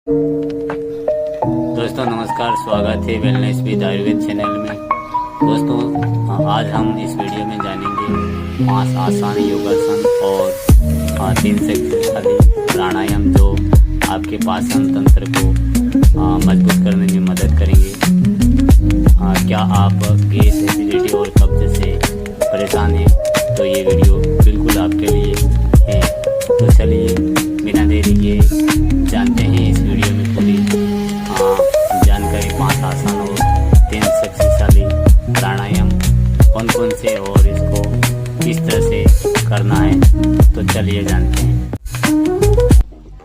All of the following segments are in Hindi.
दोस्तों नमस्कार, स्वागत है वेलनेस विद आयुर्वेद चैनल में। दोस्तों आज हम इस वीडियो में जानेंगे 5 आसान योगासन और 3 शक्तिशाली प्राणायाम जो आपके पाचन तंत्र को मजबूत करने में मदद करेंगे। क्या आप गैस, एसिडिटी और कब्ज से परेशान हैं तो ये वीडियो बिल्कुल आपके लिए है। तो चलिए बिना देरी के जानते हैं इस वीडियो में पूरी जानकारी 5 आसान और 3 शक्तिशाली प्राणायाम कौन कौन से और इसको किस तरह से करना है। तो चलिए जानते हैं।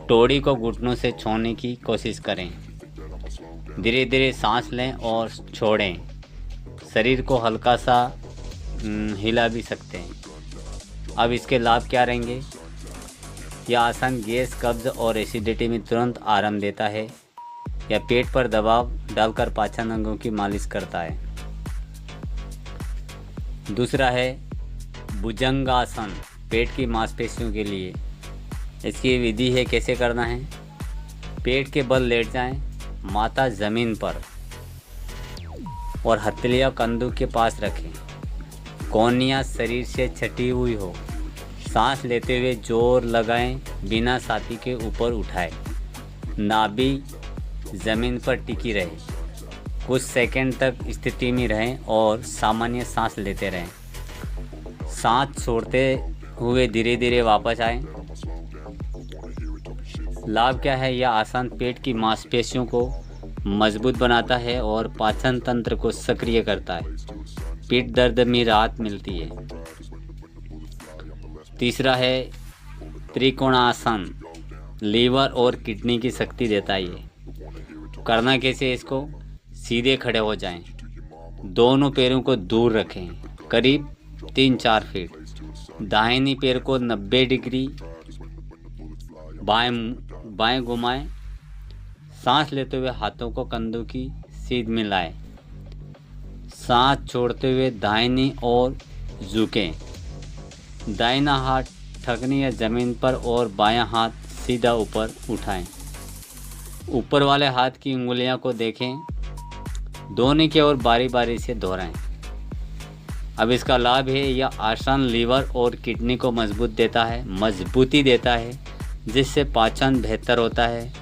टोड़ी को घुटनों से छोड़ने की कोशिश करें। धीरे धीरे सांस लें और छोड़ें। शरीर को हल्का सा हिला भी सकते हैं। अब इसके लाभ क्या रहेंगे? यह आसन गैस, कब्ज और एसिडिटी में तुरंत आराम देता है। या पेट पर दबाव डालकर पाचन अंगों की मालिश करता है। दूसरा है भुजंगासन, पेट की मांसपेशियों के लिए। इसकी विधि है कैसे करना है। पेट के बल लेट जाएं, माथा जमीन पर और हथेलियां कंधों के पास रखें। कोहनियां शरीर से छटी हुई हो। सांस लेते हुए जोर लगाएं, बिना छाती के ऊपर उठाएं। नाभि जमीन पर टिकी रहे। कुछ सेकंड तक स्थिति में रहें और सामान्य सांस लेते रहें। सांस छोड़ते हुए धीरे धीरे वापस आएं। लाभ क्या है? यह आसान पेट की मांसपेशियों को मजबूत बनाता है और पाचन तंत्र को सक्रिय करता है। पीठ दर्द में राहत मिलती है। तीसरा है त्रिकोणासन, लीवर और किडनी की शक्ति देता है। ये करना कैसे? इसको सीधे खड़े हो जाएं, दोनों पैरों को दूर रखें करीब 3-4 फीट। दाहिनी पैर को 90 डिग्री बाएं घुमाएं। सांस लेते हुए हाथों को कंधों की सीध में लाएं। सांस छोड़ते हुए दाहिनी ओर झुकें। दाहिना हाथ ठकनी या जमीन पर और बायां हाथ सीधा ऊपर उठाएं। ऊपर वाले हाथ की उंगलियां को देखें। दोनों की ओर बारी बारी से दोहराएं। अब इसका लाभ है, यह आसन लीवर और किडनी को मजबूती देता है, जिससे पाचन बेहतर होता है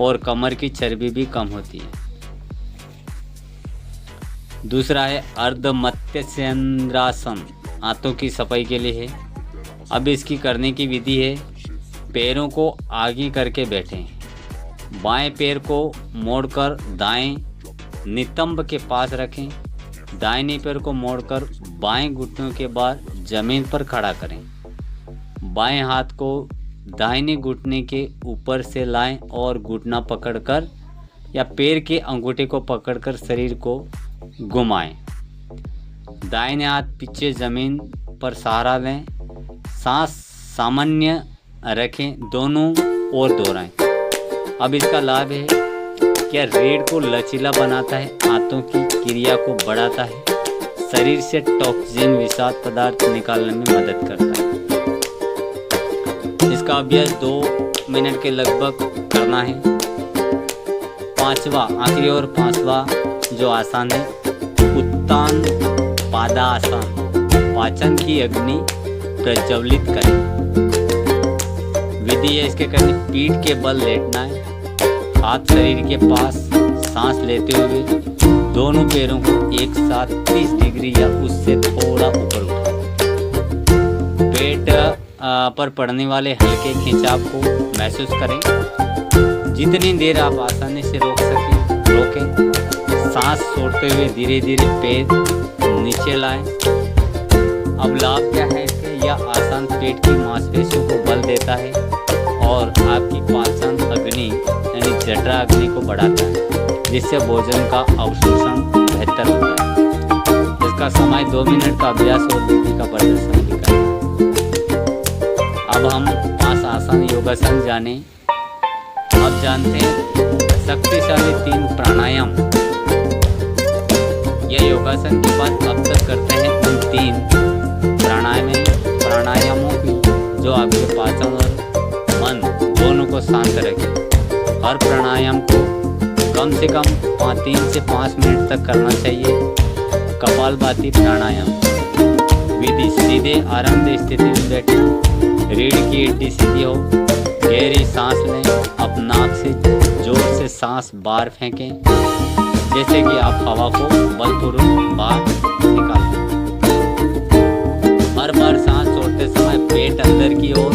और कमर की चर्बी भी कम होती है। दूसरा है अर्धमत्स्येंद्रासन, हाथों की सफाई के लिए है। अब इसकी करने की विधि है, पैरों को आगे करके बैठें। बाएं पैर को मोड़कर दाएं नितंब के पास रखें। दाहिने पैर को मोड़कर बाएं घुटनों के बाद जमीन पर खड़ा करें। बाएं हाथ को दाहिने घुटने के ऊपर से लाएं और घुटना पकड़कर या पैर के अंगूठे को पकड़कर शरीर को घुमाएं। दाहिने हाथ पीछे जमीन पर सहारा लें। सांस सामान्य रखें, दोनों ओर दोहराएं। अब इसका लाभ है, क्या रीढ़ को लचीला बनाता है, हाथों की क्रिया को बढ़ाता है, शरीर से टॉक्सिन विषाक्त पदार्थ निकालने में मदद करता है। इसका अभ्यास 2 मिनट के लगभग करना है। आखिरी और पांचवा जो आसान है, उत्तान पादासन, पाचन की अग्नि प्रज्वलित करें। विधि है इसके करने, पीठ के बल लेटना है, हाथ शरीर के पास, सांस लेते हुए दोनों पैरों को एक साथ 30 डिग्री या उससे थोड़ा ऊपर उठाएं। पेट पर पड़ने वाले हल्के खिंचाव को महसूस करें। जितनी देर आप आसानी से रोकें। सांस छोड़ते हुए धीरे धीरे पैर नीचे लाएं। अब लाभ क्या है इसके? यह आसान पेट की मांसपेशियों को बल देता है और आपकी पाचन अग्नि यानी जठरा अग्नि को बढ़ाता है, जिससे भोजन का अवशोषण बेहतर होता है। इसका समय 2 मिनट का अभ्यास और विधि का प्रदर्शन भी करना है। अब हम 5 आसान योगासन जाने। अब जानते हैं शक्तिशाली 3 प्राणायाम। यह योगासन की बात अब तक करते हैं उन 3 प्राणायामों की जो आपके पाचन और मन दोनों को शांत रखें। हर प्राणायाम को कम से कम 3 से 5 मिनट तक करना चाहिए। कपालभाति प्राणायाम विधि: सीधे आरामदेह स्थिति में बैठे, रीढ़ की हड्डी सीधी हो, गहरी सांस लें, अपने नाक से जोर से सांस बाहर फेंकें जैसे कि आप हवा को बलपूर्वक बाहर निकालते हैं। हर बार सांस छोड़ते समय पेट अंदर की ओर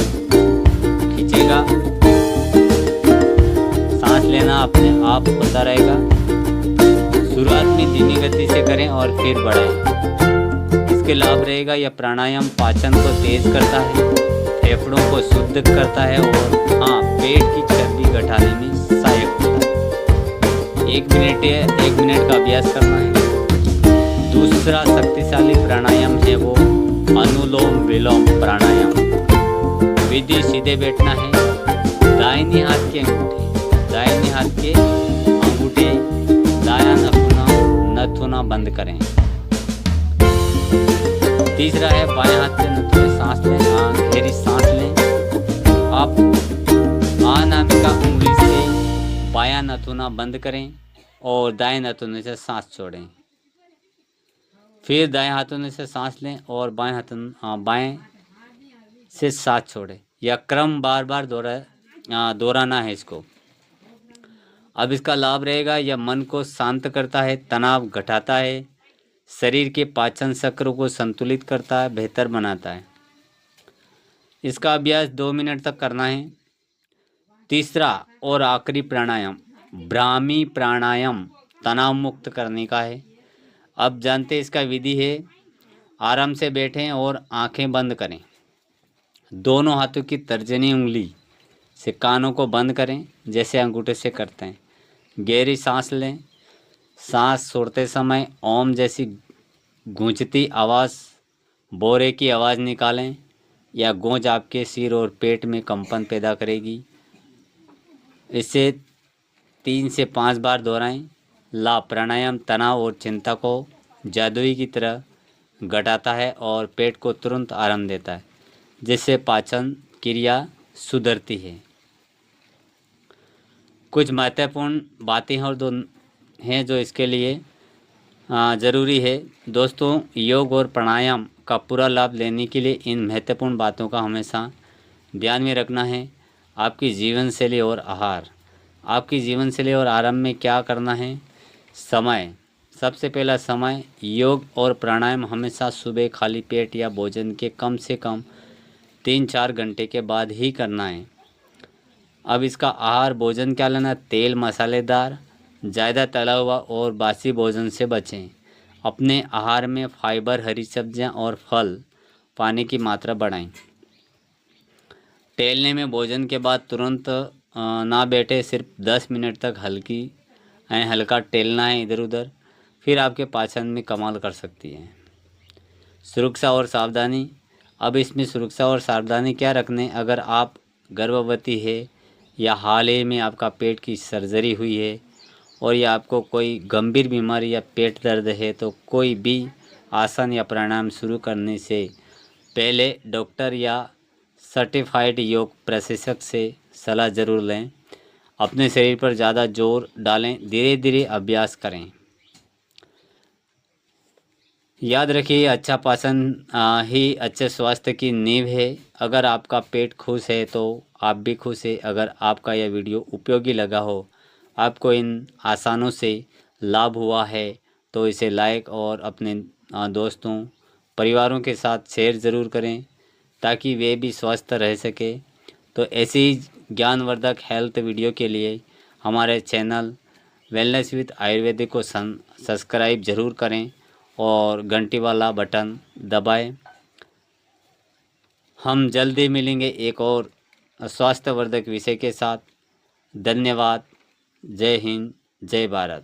खींचेगा। सांस लेना अपने आप होता रहेगा। शुरुआत में धीमी गति से करें और फिर बढ़ाएं। इसके लाभ रहेगा, यह प्राणायाम पाचन को तेज करता है, फेफड़ों को शुद्ध करता है और पेट की चर्बी घटाने में सहायक होता है। 1 मिनट का अभ्यास करना है। दूसरा शक्तिशाली प्राणायाम है वो अनुलोम विलोम प्राणायाम विधि: सीधे बैठना है, दाहिने हाथ के अंगूठे दायां नथुना बंद करें। तीसरा है बाएं हाथ से नथुने सांस लें, गहरी सांस लें। आप अनामिका उंगली से बायां नथुना बंद करें और दाएं नथुने से सांस छोड़ें। फिर दाएं हाथों से सांस लें और बाएं से सांस छोड़ें। यह क्रम बार बार दोहराना है इसको। अब इसका लाभ रहेगा, यह मन को शांत करता है, तनाव घटाता है, शरीर के पाचन चक्र को संतुलित करता है, बेहतर बनाता है। इसका अभ्यास 2 मिनट तक करना है। तीसरा और आखिरी प्राणायाम ब्राह्मी प्राणायाम तनाव मुक्त करने का है। अब जानते हैं इसका विधि है। आराम से बैठें और आंखें बंद करें। दोनों हाथों की तर्जनी उंगली से कानों को बंद करें जैसे अंगूठे से करते हैं। गहरी सांस लें। सांस छोड़ते समय ओम जैसी गूंजती आवाज़, बोरे की आवाज़ निकालें। यह गूंज आपके सिर और पेट में कंपन पैदा करेगी। इसे 3 से 5 बार दोहराएं। लाभ: प्राणायाम तनाव और चिंता को जादुई की तरह घटाता है और पेट को तुरंत आराम देता है, जिससे पाचन क्रिया सुधरती है। कुछ महत्वपूर्ण बातें हैं जो इसके लिए ज़रूरी है। दोस्तों, योग और प्राणायाम का पूरा लाभ लेने के लिए इन महत्वपूर्ण बातों का हमेशा ध्यान में रखना है। आपकी जीवन शैली और आराम में क्या करना है। समय: सबसे पहला समय, योग और प्राणायाम हमेशा सुबह खाली पेट या भोजन के कम से कम 3-4 घंटे के बाद ही करना है। अब इसका आहार भोजन क्या लेना? तेल मसालेदार, ज़्यादा तला हुआ और बासी भोजन से बचें। अपने आहार में फाइबर, हरी सब्जियां और फल, पानी की मात्रा बढ़ाएं। टहलने में भोजन के बाद तुरंत ना बैठे, सिर्फ 10 मिनट तक हल्का टहलना है इधर उधर, फिर आपके पाचन में कमाल कर सकती है। सुरक्षा और सावधानी: अब इसमें सुरक्षा और सावधानी क्या रखने? अगर आप गर्भवती है या हाल ही में आपका पेट की सर्जरी हुई है और या आपको कोई गंभीर बीमारी या पेट दर्द है तो कोई भी आसन या प्राणायाम शुरू करने से पहले डॉक्टर या सर्टिफाइड योग प्रशिक्षक से सलाह ज़रूर लें। अपने शरीर पर ज़्यादा जोर डालें, धीरे धीरे अभ्यास करें। याद रखिए, अच्छा पाचन ही अच्छे स्वास्थ्य की नींव है। अगर आपका पेट खुश है तो आप भी खुश है। अगर आपका यह वीडियो उपयोगी लगा हो, आपको इन आसानों से लाभ हुआ है, तो इसे लाइक और अपने दोस्तों परिवारों के साथ शेयर ज़रूर करें ताकि वे भी स्वस्थ रह सके। तो ऐसी ज्ञानवर्धक हेल्थ वीडियो के लिए हमारे चैनल वेलनेस विद आयुर्वेदिक को सब्सक्राइब ज़रूर करें और घंटी वाला बटन दबाएं। हम जल्दी मिलेंगे एक और स्वास्थ्यवर्धक विषय के साथ। धन्यवाद। जय हिंद, जय भारत।